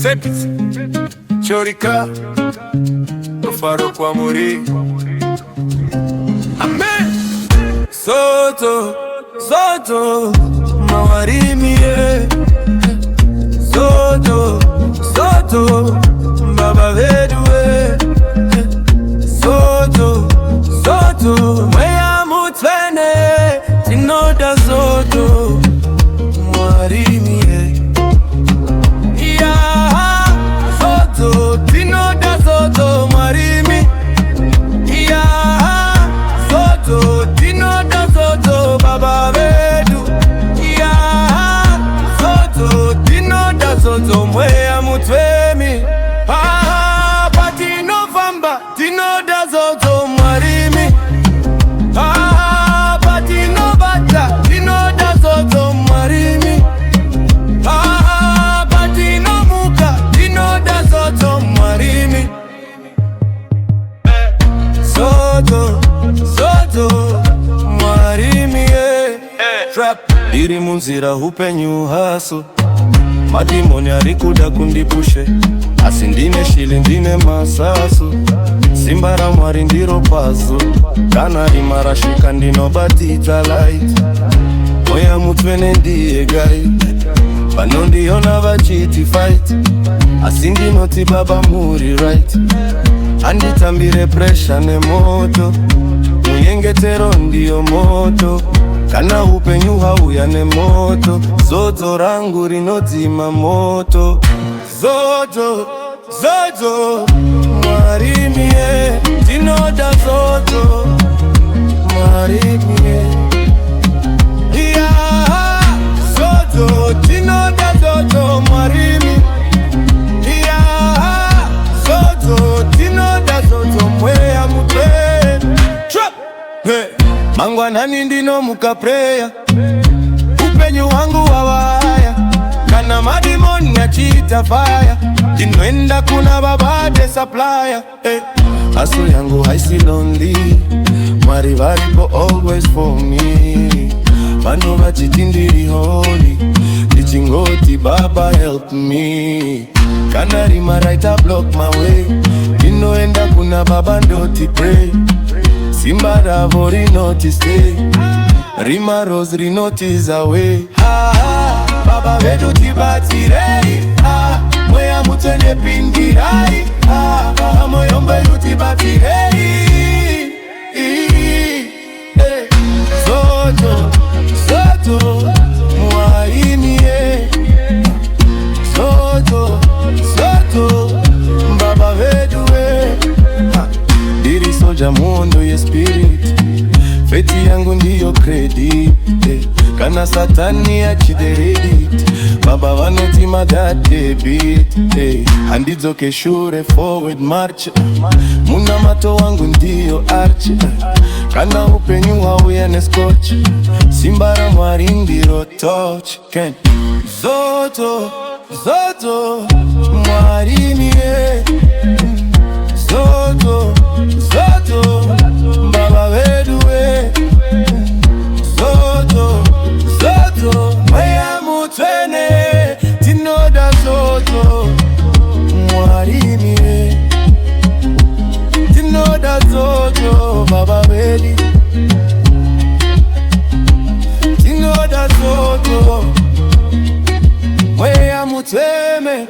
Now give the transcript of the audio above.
Sepis Chorika Faro kwa muri Amen. Soto Soto Mawarimi Soto Soto Baba vedue Soto Soto Mweya mutwene Tinoda Soto Mawarimi Soto Tinoda Soto Mawarimi Soto Tinoda Soto Baba vedu Soto Tinoda Soto Mweya mutwemi Patino Famba Tinoda Soto Mawarimi Patino Bata Tinoda Soto Mawarimi Patino Muka Tinoda Soto Mawarimi Soto Soto Mawarimi Trap Iri munzira hupenyu haso Madimoni arikuda kundipushe Asindine shili ndine masaso Simbara mwari ndiro paso Kana imarashika ndino batita light Moya mutwene ndiye guide Pano ndiyona vachiti fight Asindinoti baba muri right Anditambire pressure ne moto Muyengetero ndiyo moto Kana upenyu hauya ne moto Zoto rangu rinodzima moto Zoto, Zoto Mawarimi Tinoda Zoto Mawarimi Soto Tinoda Soto Mawarimi Soto Tinoda Soto Mweya mutwene Mangwanani ndino muka prayer Upenyu wangu wawaya Kana madimoni achita fire Dinoenda kuna babade supplier Hustle yangu haisi lonely Mwari varipo always for me Pano vachitindiri holy Ndichingoti baba help me Kana rima right I block my way Dinoenda kuna baba ndoti pray Simbara vori noti stay Rima rose rinotice away Baba vedu tibatirei Mweya mutwene pindirai Moyombe yutibatirei Soto, Soto Mawarimi Soto, Soto Baba vedu Diri soja muondo ye spirit Feti yangu ndiyo credit Kana satani achideredit Baba vanoti madad debit Handidzoke shure forward march Muna mato wangu ndiyo arch Kana upenyu hauya ne scotch Simbara mwari ndiro touch Zoto, Zoto Mawarimi Zoto, Zoto Baba vedue Zoto, Zoto Mweya mutwene Tinoda Zoto Mawarimi Tinoda Zoto Baba vedi Tinoda Zoto Mweya mutwene